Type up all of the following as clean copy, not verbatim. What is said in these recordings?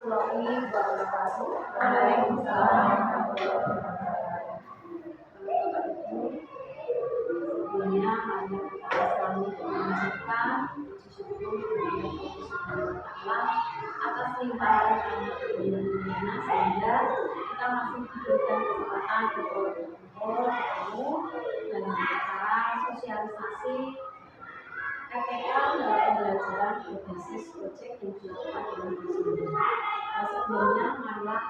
warahmatullahi wabarakatuh. Waalaikumsalam warahmatullahi wabarakatuh. Sebelumnya mari kita selalu mengucapkan syukur kepada atas limpahan anugerah sehingga kita masih diberikan kesempatan untuk bertemu dalam acara sosialisasi PPL dalam pembelajaran berbasis proyek yang dilakukan oleh Bismillah. Sebelumnya, marilah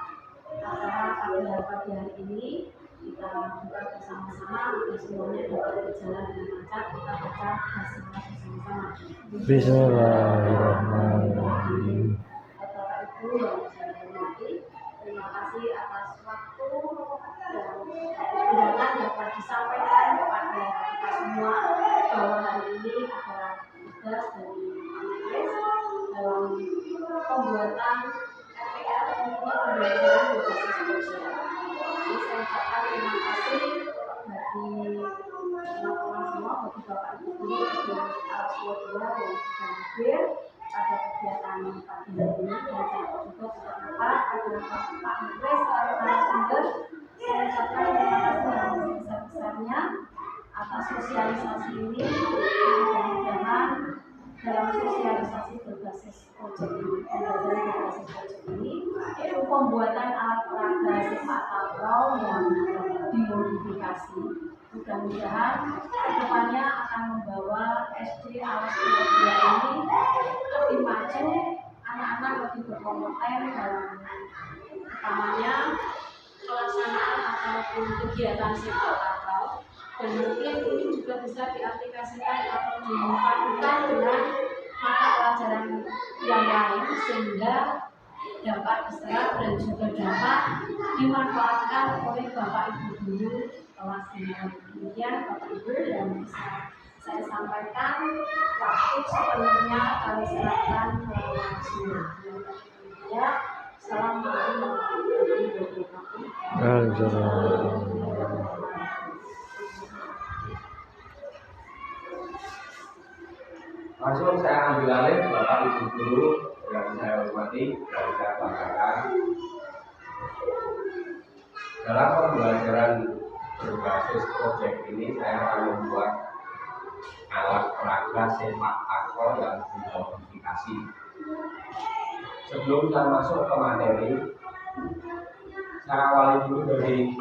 acara pagi hari ini kita buka bersama-sama agar semuanya dapat berjalan dengan lancar. Kita baca basmalah bersama-sama. Bismillahirrahmanirrahim. Bapak Ibu yang saya hormati, terima kasih atas waktu dan undangan yang telah disampaikan kepada kita semua bahwa hari ini adalah tugas dari Amelis dalam pembuatan RPL untuk pembelajaran berbasis proyek. Jadi saya ucapkan terima kasih bagi teman-teman semua, bagi Bapak Ibu guru dan Alsua 2 yang sudah hadir pada kegiatan pagi hari ini, dan saya juga tidak lupa pada Pak Menteri selaku narasumber. Saya ucapkan terima kasih yang sebesar-besarnya atas sosialisasi ini. Mudah-mudahan dalam sosialisasi berbasis proyek ini, pembelajaran berbasis proyek ini, itu pembuatan alat peraga sepak takraw yang dimodifikasi. Mudah-mudahan kedepannya akan membawa SD Alas 2 ini lebih maju, anak-anak lebih berkompeten dalam utamanya pelaksanaan ataupun kegiatan sepak takraw, dan mungkin ini juga bisa diaplikasikan atau dipadukan dengan mata pelajaran yang lain sehingga dapat diserap dan juga dapat dimanfaatkan oleh Bapak Ibu guru kelas 9. Demikian Bapak Ibu yang bisa saya sampaikan. Waktu sepenuhnya kami serahkan ke narasumber. Ya, assalamualaikum warahmatullahi wabarakatuh. Langsung saya ambil alih Bapak Ibu guru yang saya hormati dan saya banggakan. Dalam pembelajaran berbasis proyek ini saya akan membuat alat peraga sepak takraw yang dimodifikasi. Sebelum saya masuk ke materi, saya awali dulu dari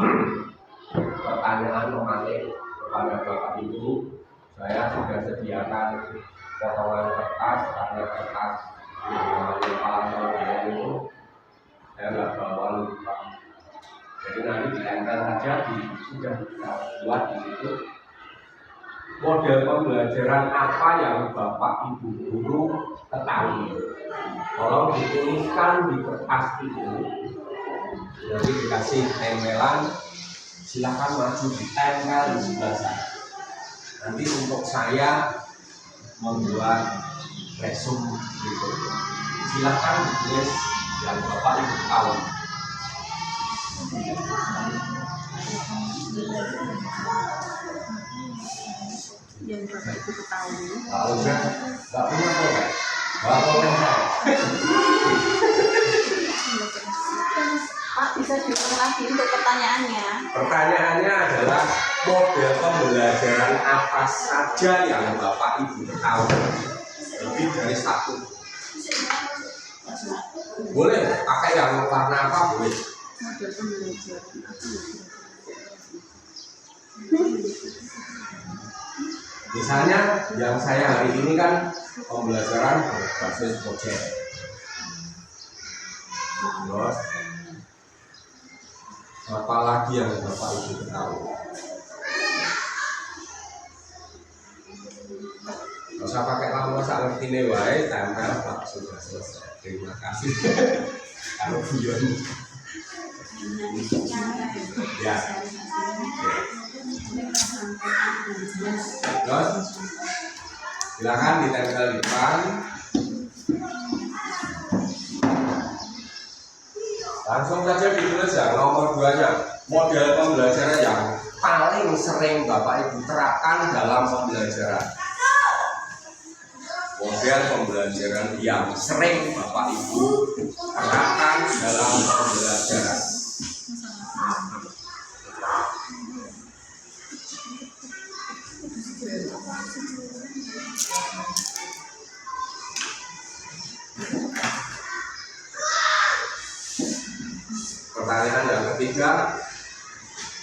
pertanyaan pematik kepada Bapak Ibu. Saya sudah sediakan potongan kertas, karena kertas yang namanya palang itu saya nggak bawa lupa. Jadi nanti ditempel saja sudah kita buat di situ. Model pembelajaran apa yang Bapak Ibu guru ketahui, tolong dituliskan di kertas itu. Jadi dikasih tempelan, silakan maju ditempel di sebelah sana. Nanti untuk saya membuat resume gitu. Silakan ditulis yang Bapak Ibu tahu. Yang Bapak Ibu ketahui. Kalau nggak punya boleh, nggak boleh. Pak, bisa diulang lagi untuk pertanyaannya. Pertanyaannya adalah model pembelajaran apa saja yang Bapak Ibu tahu? Lebih dari satu. Boleh pakai yang warna apa boleh. Model pembelajaran apa? Misalnya yang saya hari ini kan pembelajaran berbasis proyek. Terus apa lagi yang Bapak Ibu tahu? Nggak usah pakai lama, saya ngerti nih wae, tempel Pak, sudah selesai. Terima kasih. Kalau guyon. Ya. Terus silakan ditempel di depan. Langsung saja ditulis ya, nomor 2-nya. Model pembelajaran yang paling sering Bapak Ibu terapkan dalam pembelajaran. Model pembelajaran yang sering Bapak Ibu terapkan Pertanyaan yang ketiga,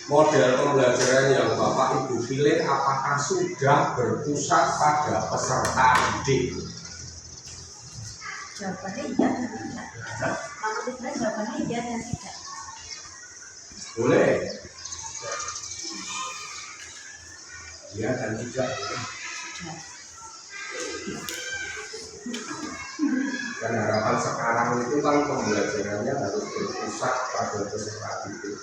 model pembelajaran yang Bapak Ibu pilih apakah sudah berpusat pada peserta didik? Jawabannya iya dan tidak. Kalau tidak jawabannya iya dan tidak. Boleh. Iya dan tidak. Dan harapan sekarang itu kan pembelajarannya harus berpusat pada peserta didik.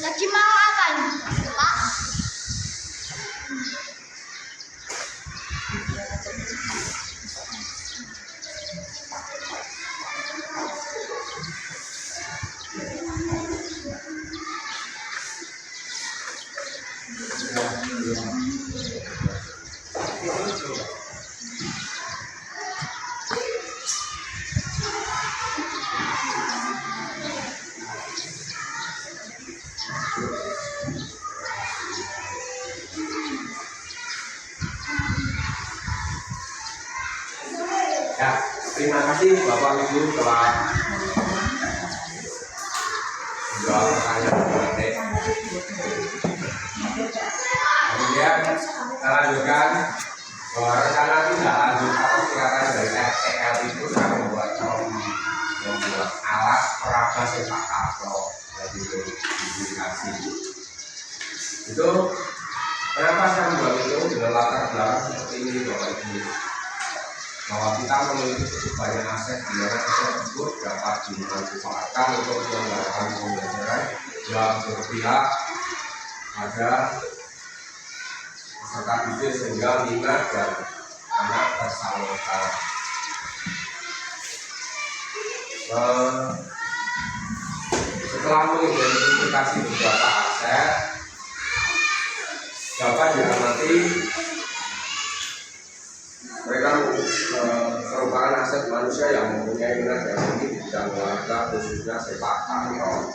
Lagi mau apa nih, Pak? Ya, terima kasih Bapak Ibu telah menjawab pertanyaan politik. Kemudian kita lanjutkan bahwa rencana tidak lanjut atau singkatan dari RTL itu sudah membuat alat peraba sepak takraw dari publikasi. Itu kenapa saya membuat itu dengan latar belakang seperti ini Bapak Ibu, bahwa kita memiliki cukup banyak aset di mana aset tersebut dapat dimanfaatkan untuk menyelenggarakan pembelajaran yang berpihak pada peserta didik sehingga minat dan anak tersalurkan. Setelah mengidentifikasi beberapa aset dapat diamati mereka merupakan aset manusia yang mempunyai minat yang tinggi di bidang olahraga khususnya sepak takraw.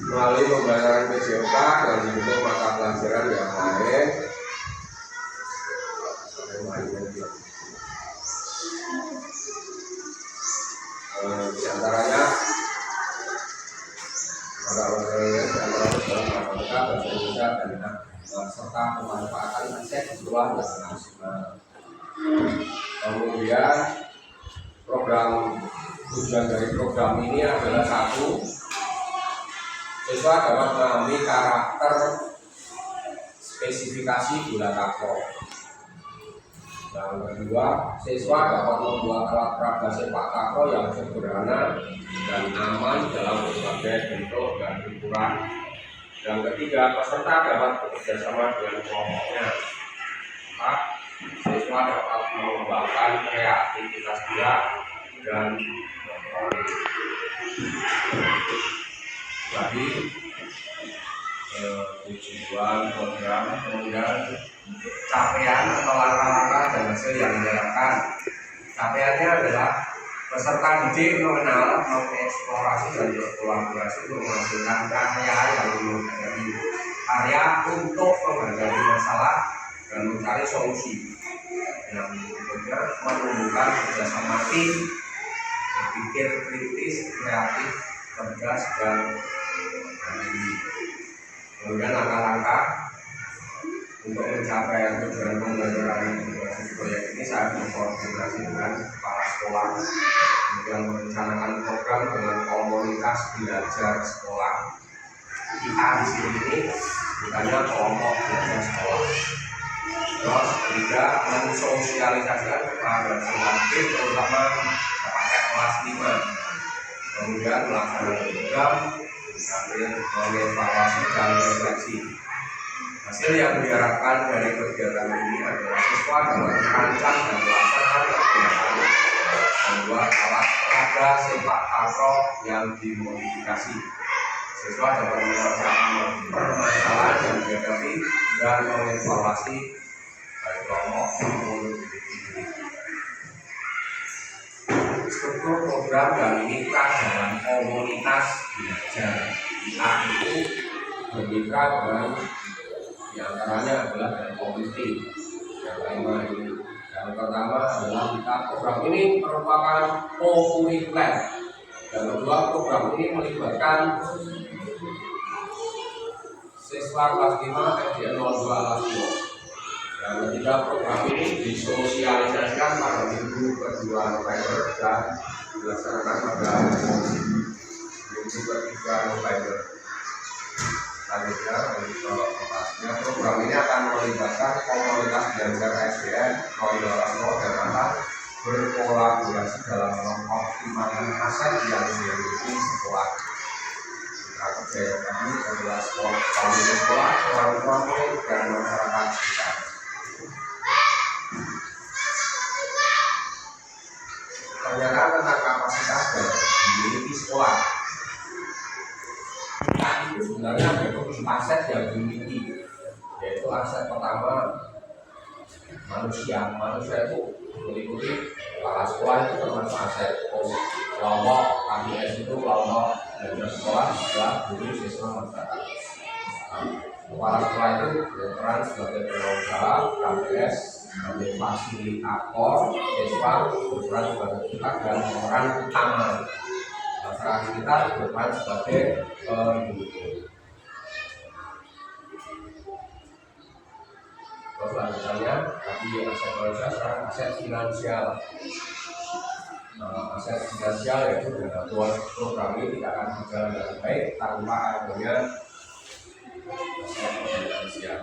Melalui pembelajaran PJOK dan dibentuk mata pelajaran yang lain, di antaranya mata pelajaran dalam matematika, bahasa Indonesia dan serta pemanfaatan aset di luar dan nasional. Kemudian tujuan dari program ini adalah satu, siswa dapat memahami karakter spesifikasi bola takraw. Yang kedua, siswa dapat membuat alat peraga sepak takraw yang sederhana dan aman dalam berbagai bentuk dan ukuran. Yang ketiga, peserta dapat bekerja sama dengan kelompoknya. Empat, siswa dapat mengembangkan kreativitas dia dan motorik. Jadi tujuan program, kemudian capaian atau langkah-langkah dan hasil yang diharapkan. Capaiannya adalah peserta didik mengenal, mengeksplorasi dan berkolaborasi untuk menghasilkan karya yang menghadapi karya untuk menghadapi masalah dan mencari solusi. Yang berikutnya menumbuhkan kerjasama tim, berpikir kritis, kreatif, cerdas dan mandiri. Kemudian langkah-langkah untuk mencapai tujuan pembelajaran berbasis proyek ini saya berkoordinasi dengan kepala sekolah, kemudian merencanakan program dengan komunitas belajar sekolah. Kita di sini bukannya kelompok belajar sekolah. Terus ketiga, mensosialisasikan kepada semua tim, terutama kepada kelas 5. Kemudian melaksanakan program sambil mengevaluasi dan refleksi. Hasil yang diharapkan dari kegiatan ini adalah siswa dapat merancang dan melaksanakan kegiatan membuat alat peraga sepak takraw yang dimodifikasi. Siswa dapat menyelesaikan permasalahan yang dihadapi dan mengevaluasi baik kelompok maupun individu. Struktur program dan mitra dalam komunitas belajar. Kita itu bermitra dengan diantaranya adalah dari komite yang kelima ini. Yang pertama adalah kita program ini merupakan co-curricular. Yang kedua, program ini melibatkan siswa kelas 5 SDN 02 kelas 2. Yang ketiga, program ini disosialisasikan pada minggu kedua November dan dilaksanakan pada minggu ketiga November. Selanjutnya, untuk lokasinya, program ini akan melibatkan komunitas belajar SDN 02 kelas 2 dan akan berkolaborasi dalam mengoptimalkan aset yang dimiliki sekolah. Kerja kami adalah sekolah, orang tua murid dan masyarakat sekitar. Pernyataan tentang kapasitas dan dimiliki sekolah. Kita itu sebenarnya ada aset yang dimiliki, yaitu aset pertama manusia. Manusia itu meliputi kepala sekolah itu termasuk aset. Kelompok KBS itu kelompok belajar sekolah adalah guru siswa masyarakat. Kepala sekolah itu berperan sebagai pengusaha, KBS sebagai fasilitator, siswa berperan sebagai kita dan peran utama. Masyarakat sekitar berperan sebagai pendukung. Selanjutnya, tadi aset manusia, sekarang aset finansial. Aset finansial yaitu dana program ini tidak akan berjalan dengan baik tanpa adanya aset finansial.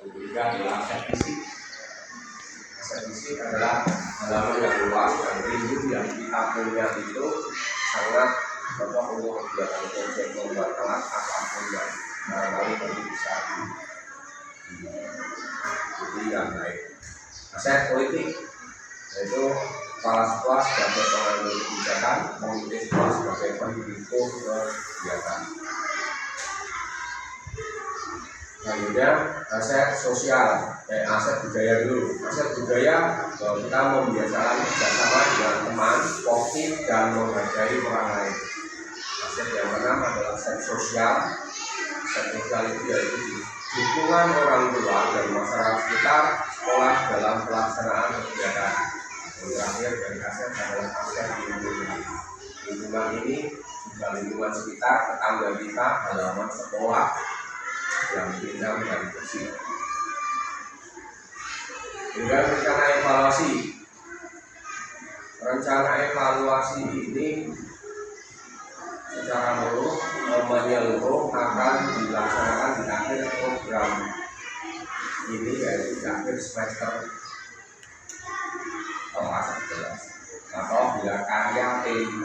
Yang ketiga adalah aset fisik. Aset fisik adalah halaman yang luas dan lingkup yang kita punya itu sangat cocok untuk kegiatan proyek membuat kelas apapun yang barangkali perlu bisa jadi yang baik. Aset politik yaitu kepala sekolah sebagai pengambil kebijakan, komite sekolah sebagai pendukung kegiatan. Selanjutnya aset sosial, aset budaya dulu. Aset budaya kita membiasakan kerjasama dengan teman, sportif dan menghargai orang lain. Aset yang pertama adalah aset sosial. Aset sosial itu yaitu dukungan orang tua dan masyarakat sekitar sekolah dalam pelaksanaan kegiatan. Yang terakhir dari aset adalah aset lingkungan. Lingkungan ini juga lingkungan sekitar, tetangga kita, halaman sekolah yang indah dan bersih. Kemudian rencana evaluasi. Rencana evaluasi ini secara menyeluruh akan dilaksanakan di akhir program ini, yaitu di akhir semester apabila karya T5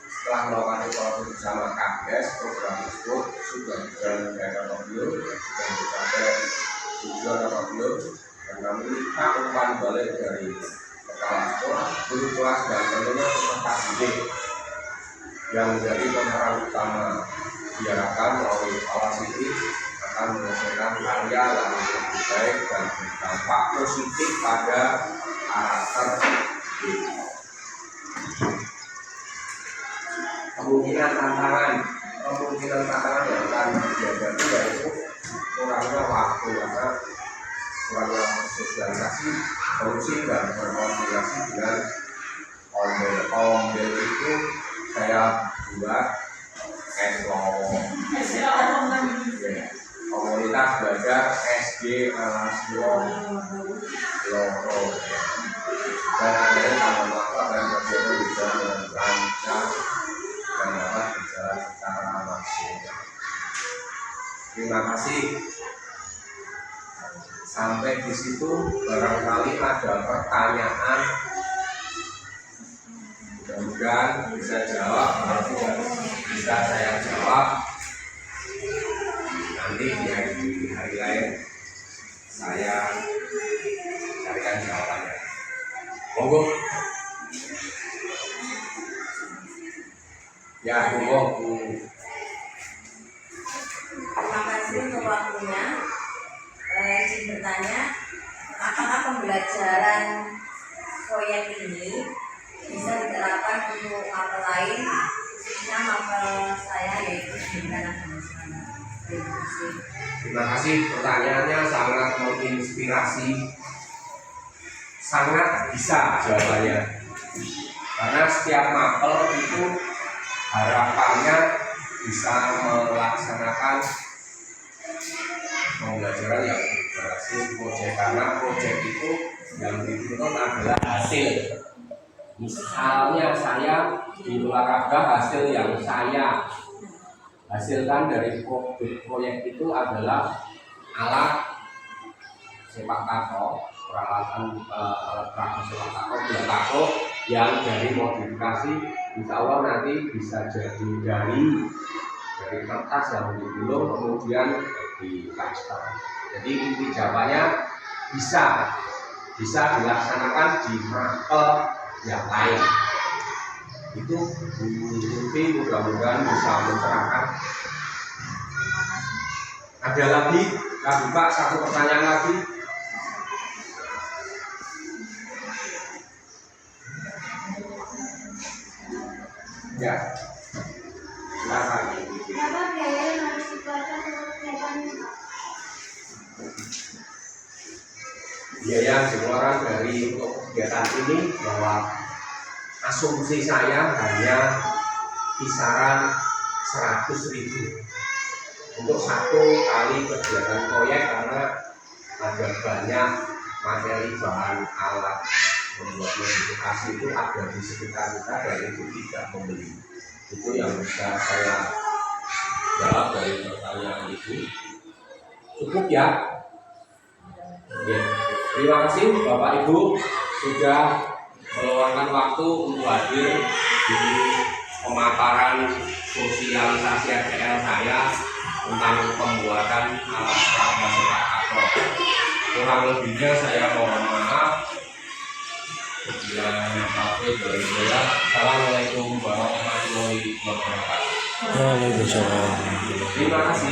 setelah melakukan evaluasi bersama Kades, program tersebut sudah berjalan dengan apa belum, sudah mencapai tujuan apa belum, dan kami minta umpan balik dari kepala sekolah, guru kelas, dan tentunya peserta didik yang menjadi pemeran utama. Diharapkan melalui evaluasi ini akan menghasilkan karya yang lebih baik dan berdampak positif pada karakter didik. Kemungkinan tantangan yang akan dihadapi yaitu kurangnya waktu, karena kurangnya sosialisasi, solusi dan berkoordinasi dengan ombel itu saya buat komunitas belajar SD Alasio Loro, dan akhirnya sama maka dan belajar bisa lancar dan dapat berjalan secara maksimal. Terima kasih. Sampai di situ barangkali ada pertanyaan, mudah-mudahan bisa jawab. Kalau tidak bisa saya jawab, nanti di hari lain saya carikan jawabannya. Monggo. Ya, monggo. Terima kasih untuk waktunya. Izin bertanya, apakah pembelajaran proyek ini bisa diterapkan untuk mapel lain, khususnya mapel saya yaitu pendidikan agama Islam? Terima kasih, pertanyaannya sangat menginspirasi, sangat bisa jawabannya. Karena setiap mapel itu harapannya bisa melaksanakan pembelajaran yang berhasil proyek, karena proyek itu yang dituntut adalah hasil. Misalnya saya di olahraga, hasil yang saya hasilkan dari proyek itu adalah alat sepak takraw, peralatan alat takraw sepak takraw, bola takraw yang dari modifikasi, insya Allah nanti bisa jadi dari kertas yang digulung kemudian diplaster. Jadi inti jawabannya bisa dilaksanakan di mapel yang lain. Itu mimpi, mudah-mudahan bisa mencerahkan. Ada lagi, Kak Buka, satu pertanyaan lagi. Ya, silakan. Berapa biaya yang harus dikeluarkan untuk kegiatan ini, Pak? Biaya yang dikeluarkan dari untuk kegiatan ini bahwa asumsi saya hanya kisaran 100.000 untuk satu kali kegiatan proyek, karena ada banyak materi bahan alat membuat modifikasi itu ada di sekitar kita dan itu tidak membeli. Itu yang bisa saya jawab dari pertanyaan itu. Cukup ya? Ya. Terima kasih Bapak Ibu sudah meluangkan waktu untuk hadir di pemaparan sosialisasi RPL saya tentang pembuatan alat peraga sepak takraw. Kurang lebihnya saya mohon maaf. Assalamualaikum warahmatullahi wabarakatuh. Waalaikumsalam. Terima kasih.